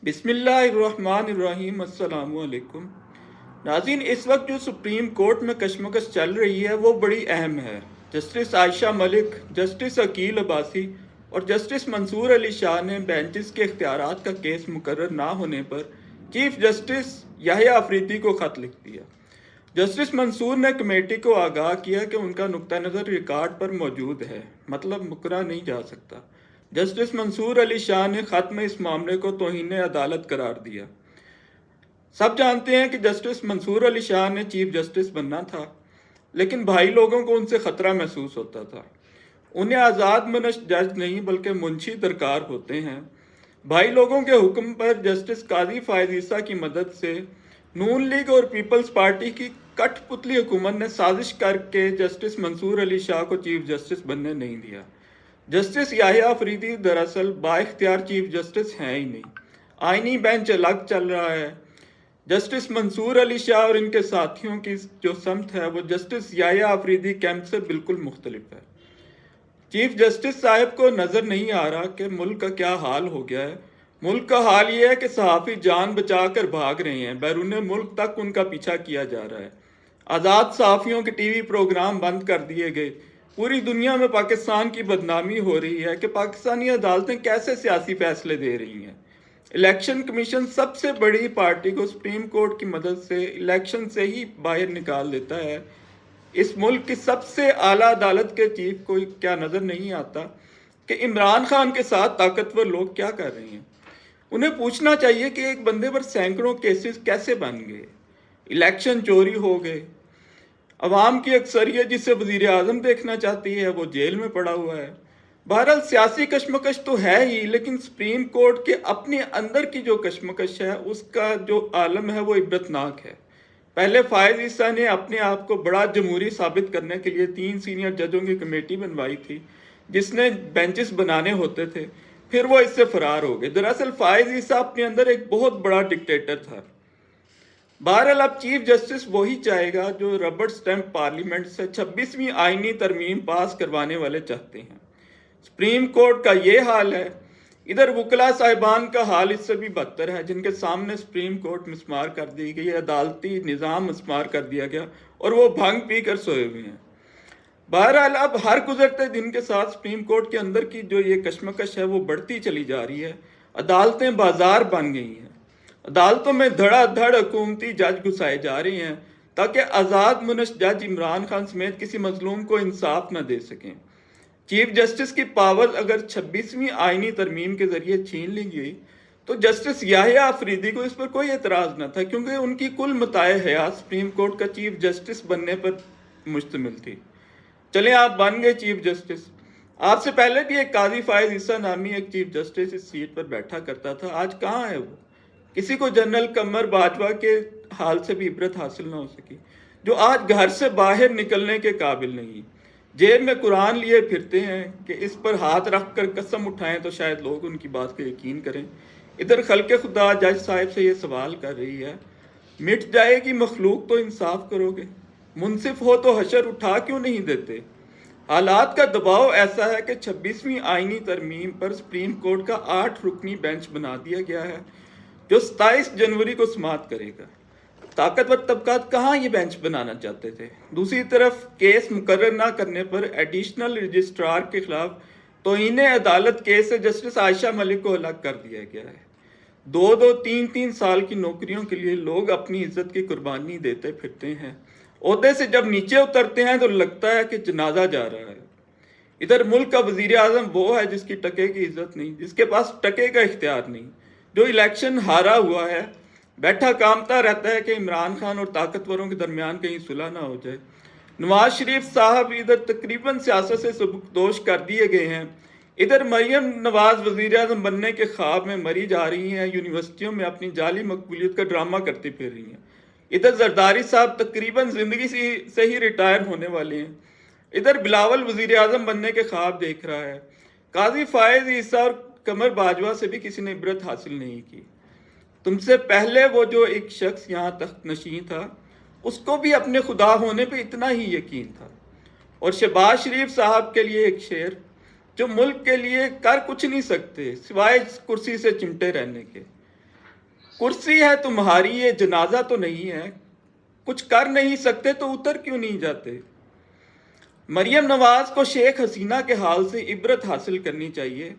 بسم اللہ الرحمن الرحیم، السلام علیکم ناظرین۔ اس وقت جو سپریم کورٹ میں کشمکش چل رہی ہے وہ بڑی اہم ہے۔ جسٹس عائشہ ملک، جسٹس عقیل عباسی اور جسٹس منصور علی شاہ نے بینچز کے اختیارات کا کیس مقرر نہ ہونے پر چیف جسٹس یحییٰ آفریدی کو خط لکھ دیا۔ جسٹس منصور نے کمیٹی کو آگاہ کیا کہ ان کا نقطہ نظر ریکارڈ پر موجود ہے، مطلب مکرا نہیں جا سکتا۔ جسٹس منصور علی شاہ نے خط میں اس معاملے کو توہین عدالت قرار دیا۔ سب جانتے ہیں کہ جسٹس منصور علی شاہ نے چیف جسٹس بننا تھا، لیکن بھائی لوگوں کو ان سے خطرہ محسوس ہوتا تھا۔ انہیں آزاد منش جج نہیں بلکہ منشی درکار ہوتے ہیں۔ بھائی لوگوں کے حکم پر جسٹس قاضی فائز عیسیٰ کی مدد سے نون لیگ اور پیپلز پارٹی کی کٹ پتلی حکومت نے سازش کر کے جسٹس منصور علی شاہ کو چیف جسٹس بننے نہیں دیا۔ جسٹس یحییٰ آفریدی دراصل با اختیار چیف جسٹس ہیں ہی نہیں، آئینی بینچ الگ چل رہا ہے۔ جسٹس منصور علی شاہ اور ان کے ساتھیوں کی جو سمت ہے وہ جسٹس یحییٰ آفریدی کیمپ سے بالکل مختلف ہے۔ چیف جسٹس صاحب کو نظر نہیں آ رہا کہ ملک کا کیا حال ہو گیا ہے۔ ملک کا حال یہ ہے کہ صحافی جان بچا کر بھاگ رہے ہیں، بیرون ملک تک ان کا پیچھا کیا جا رہا ہے۔ آزاد صحافیوں کے ٹی وی پروگرام بند کر دیے گئے۔ پوری دنیا میں پاکستان کی بدنامی ہو رہی ہے کہ پاکستانی عدالتیں کیسے سیاسی فیصلے دے رہی ہیں۔ الیکشن کمیشن سب سے بڑی پارٹی کو سپریم کورٹ کی مدد سے الیکشن سے ہی باہر نکال دیتا ہے۔ اس ملک کی سب سے اعلیٰ عدالت کے چیف کو کیا نظر نہیں آتا کہ عمران خان کے ساتھ طاقتور لوگ کیا کر رہے ہیں؟ انہیں پوچھنا چاہیے کہ ایک بندے پر سینکڑوں کیسز کیسے بن گئے، الیکشن چوری ہو گئے، عوام کی اکثریت جسے وزیر اعظم دیکھنا چاہتی ہے وہ جیل میں پڑا ہوا ہے۔ بہرحال سیاسی کشمکش تو ہے ہی، لیکن سپریم کورٹ کے اپنے اندر کی جو کشمکش ہے اس کا جو عالم ہے وہ عبرتناک ہے۔ پہلے فائز عیسیٰ نے اپنے آپ کو بڑا جمہوری ثابت کرنے کے لیے 3 سینئر ججوں کی کمیٹی بنوائی تھی جس نے بینچز بنانے ہوتے تھے، پھر وہ اس سے فرار ہو گئے۔ دراصل فائز عیسیٰ اپنے اندر ایک بہت بڑا ڈکٹیٹر تھا۔ بہرحال اب چیف جسٹس وہی چاہے گا جو ربڑ سٹیمپ پارلیمنٹ سے 26ویں آئینی ترمیم پاس کروانے والے چاہتے ہیں۔ سپریم کورٹ کا یہ حال ہے، ادھر وکلا صاحبان کا حال اس سے بھی بدتر ہے، جن کے سامنے سپریم کورٹ مسمار کر دی گئی، عدالتی نظام مسمار کر دیا گیا اور وہ بھنگ پی کر سوئے ہوئے ہیں۔ بہرحال اب ہر گزرتے دن کے ساتھ سپریم کورٹ کے اندر کی جو یہ کشمکش ہے وہ بڑھتی چلی جا رہی ہے۔ عدالتیں بازار بن گئی ہیں، عدالتوں میں دھڑا دھڑ حکومتی جج گھسائے جا رہے ہیں تاکہ آزاد منش جج عمران خان سمیت کسی مظلوم کو انصاف نہ دے سکیں۔ چیف جسٹس کی پاور اگر 26ویں آئینی ترمیم کے ذریعے چھین لی گئی تو جسٹس یحییٰ آفریدی کو اس پر کوئی اعتراض نہ تھا، کیونکہ ان کی کل متاع حیات سپریم کورٹ کا چیف جسٹس بننے پر مشتمل تھی۔ چلیں آپ بن گئے چیف جسٹس۔ آپ سے پہلے بھی ایک قاضی فائز عیسیٰ نامی ایک چیف جسٹس اس سیٹ پر بیٹھا کرتا تھا، آج کہاں ہے وہ؟ کسی کو جنرل قمر باجوہ کے حال سے بھی عبرت حاصل نہ ہو سکی، جو آج گھر سے باہر نکلنے کے قابل نہیں، جیب میں قرآن لیے پھرتے ہیں کہ اس پر ہاتھ رکھ کر قسم اٹھائیں تو شاید لوگ ان کی بات کو یقین کریں۔ ادھر خلق خدا جج صاحب سے یہ سوال کر رہی ہے، مٹ جائے گی مخلوق تو انصاف کرو گے، منصف ہو تو حشر اٹھا کیوں نہیں دیتے؟ حالات کا دباؤ ایسا ہے کہ 26ویں آئینی ترمیم پر سپریم کورٹ کا 8 رکنی بینچ بنا دیا گیا ہے جو 27 جنوری کو سماعت کرے گا۔ طاقتور طبقات کہاں یہ بینچ بنانا چاہتے تھے؟ دوسری طرف کیس مقرر نہ کرنے پر ایڈیشنل رجسٹرار کے خلاف توہین عدالت کیس سے جسٹس عائشہ ملک کو الگ کر دیا گیا ہے۔ 2 3 سال کی نوکریوں کے لیے لوگ اپنی عزت کی قربانی دیتے پھرتے ہیں، عہدے سے جب نیچے اترتے ہیں تو لگتا ہے کہ جنازہ جا رہا ہے۔ ادھر ملک کا وزیر اعظم وہ ہے جس کی ٹکے کی عزت نہیں، جس کے پاس ٹکے کا اختیار نہیں، جو الیکشن ہارا ہوا ہے، بیٹھا کامتا رہتا ہے کہ عمران خان اور طاقتوروں کے درمیان کہیں صلح نہ ہو جائے۔ نواز شریف صاحب ادھر تقریباً سیاست سے سبکدوش کر دیے گئے ہیں، ادھر مریم نواز وزیر اعظم بننے کے خواب میں مری جا رہی ہیں، یونیورسٹیوں میں اپنی جعلی مقبولیت کا ڈرامہ کرتی پھر رہی ہیں۔ ادھر زرداری صاحب تقریباً زندگی سے ہی ریٹائر ہونے والے ہیں، ادھر بلاول وزیر اعظم بننے کے خواب دیکھ رہا ہے۔ قاضی فائز عیسیٰ اور قمر باجوہ سے بھی کسی نے عبرت حاصل نہیں کی۔ تم سے پہلے وہ جو ایک شخص یہاں تخت نشین تھا اس کو بھی اپنے خدا ہونے پہ اتنا ہی یقین تھا۔ اور شہباز شریف صاحب کے لیے ایک شعر، جو ملک کے لیے کر کچھ نہیں سکتے سوائے کرسی سے چمٹے رہنے کے۔ کرسی ہے تمہاری یہ جنازہ تو نہیں ہے، کچھ کر نہیں سکتے تو اتر کیوں نہیں جاتے؟ مریم نواز کو شیخ حسینہ کے حال سے عبرت حاصل کرنی چاہیے۔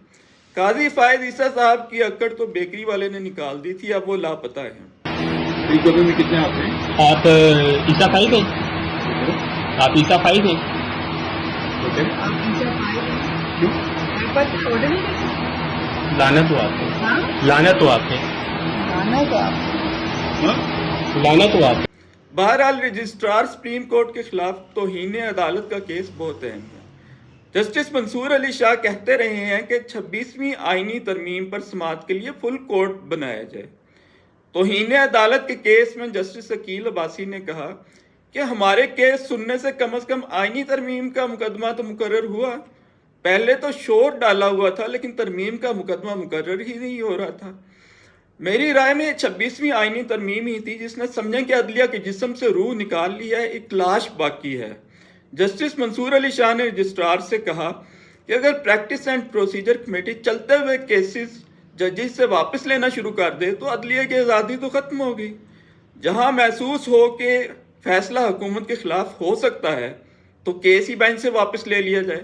قاضی فائز عیسیٰ صاحب کی اکڑ تو بیکری والے نے نکال دی تھی، اب وہ لاپتہ ہیں۔ میں کتنے آپ ہیں؟ آپ عیسیٰ فائز ہیں؟ آپ عیسیٰ فائز ہیں؟ لعنت ہو آپ کو، لعنت ہو آپ کو، لعنت ہو آپ۔ بہرحال رجسٹرار سپریم کورٹ کے خلاف توہین عدالت کا کیس بہت اہم ہے۔ جسٹس منصور علی شاہ کہتے رہے ہیں کہ 26ویں آئینی ترمیم پر سماعت کے لیے فل کورٹ بنایا جائے۔ توہین عدالت کے کیس میں جسٹس عقیل عباسی نے کہا کہ ہمارے کیس سننے سے کم از کم آئینی ترمیم کا مقدمہ تو مقرر ہوا، پہلے تو شور ڈالا ہوا تھا لیکن ترمیم کا مقدمہ مقرر ہی نہیں ہو رہا تھا۔ میری رائے میں 26ویں آئینی ترمیم ہی تھی جس نے سمجھیں کہ عدلیہ کے جسم سے روح نکال لی ہے، ایک لاش باقی ہے۔ جسٹس منصور علی شاہ نے رجسٹرار سے کہا کہ اگر پریکٹس اینڈ پروسیجر کمیٹی چلتے ہوئے کیسز ججز سے واپس لینا شروع کر دے تو عدلیہ کی آزادی تو ختم ہوگی۔ جہاں محسوس ہو کہ فیصلہ حکومت کے خلاف ہو سکتا ہے تو کیس ہی بینچ سے واپس لے لیا جائے۔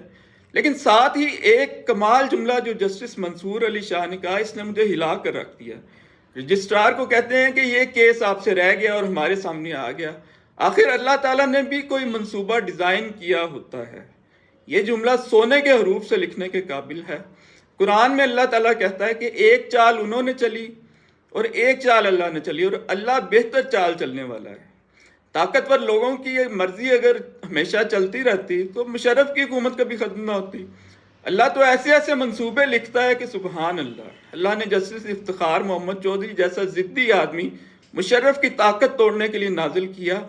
لیکن ساتھ ہی ایک کمال جملہ جو جسٹس منصور علی شاہ نے کہا، اس نے مجھے ہلا کر رکھ دیا۔ رجسٹرار کو کہتے ہیں کہ یہ کیس آپ سے رہ گیا اور ہمارے سامنے آ گیا، آخر اللہ تعالیٰ نے بھی کوئی منصوبہ ڈیزائن کیا ہوتا ہے۔ یہ جملہ سونے کے حروف سے لکھنے کے قابل ہے۔ قرآن میں اللہ تعالیٰ کہتا ہے کہ ایک چال انہوں نے چلی اور ایک چال اللہ نے چلی، اور اللہ بہتر چال چلنے والا ہے۔ طاقتور لوگوں کی یہ مرضی اگر ہمیشہ چلتی رہتی تو مشرف کی حکومت کبھی ختم نہ ہوتی۔ اللہ تو ایسے ایسے منصوبے لکھتا ہے کہ سبحان اللہ۔ اللہ نے جسٹس افتخار محمد چودھری جیسا ضدی آدمی مشرف کی طاقت توڑنے کے لیے نازل کیا،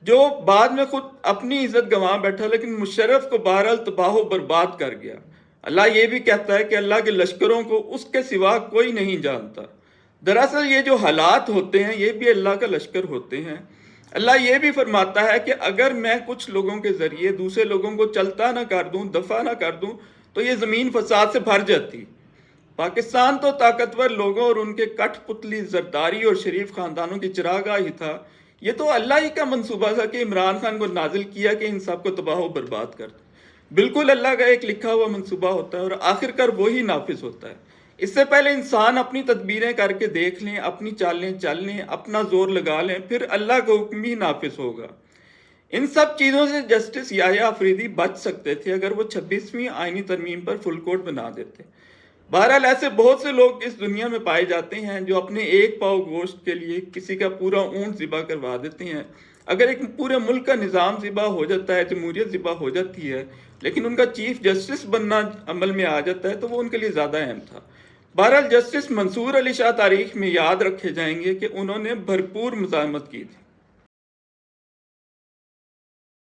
جو بعد میں خود اپنی عزت گنوا بیٹھا لیکن مشرف کو بہرحال تباہ و برباد کر گیا۔ اللہ یہ بھی کہتا ہے کہ اللہ کے لشکروں کو اس کے سوا کوئی نہیں جانتا۔ دراصل یہ جو حالات ہوتے ہیں یہ بھی اللہ کا لشکر ہوتے ہیں۔ اللہ یہ بھی فرماتا ہے کہ اگر میں کچھ لوگوں کے ذریعے دوسرے لوگوں کو چلتا نہ کر دوں، دفع نہ کر دوں تو یہ زمین فساد سے بھر جاتی۔ پاکستان تو طاقتور لوگوں اور ان کے کٹ پتلی زرداری اور شریف خاندانوں کی چراگاہ ہی تھا۔ یہ تو اللہ ہی کا منصوبہ تھا کہ عمران خان کو نازل کیا کہ ان سب کو تباہ و برباد کر دے۔ بالکل اللہ کا ایک لکھا ہوا منصوبہ ہوتا ہے اور آخر کار وہی نافذ ہوتا ہے۔ اس سے پہلے انسان اپنی تدبیریں کر کے دیکھ لیں، اپنی چالیں چل لیں، اپنا زور لگا لیں، پھر اللہ کا حکم ہی نافذ ہوگا۔ ان سب چیزوں سے جسٹس یحییٰ آفریدی بچ سکتے تھے اگر وہ 26ویں آئینی ترمیم پر فل کورٹ بنا دیتے۔ بہرحال ایسے بہت سے لوگ اس دنیا میں پائے جاتے ہیں جو اپنے ایک پاؤ گوشت کے لیے کسی کا پورا اونٹ ذبح کروا دیتے ہیں۔ اگر ایک پورے ملک کا نظام ذبح ہو جاتا ہے، جمہوریت ذبح ہو جاتی ہے، لیکن ان کا چیف جسٹس بننا عمل میں آ جاتا ہے تو وہ ان کے لیے زیادہ اہم تھا۔ بہرحال جسٹس منصور علی شاہ تاریخ میں یاد رکھے جائیں گے کہ انہوں نے بھرپور مزاحمت کی تھی۔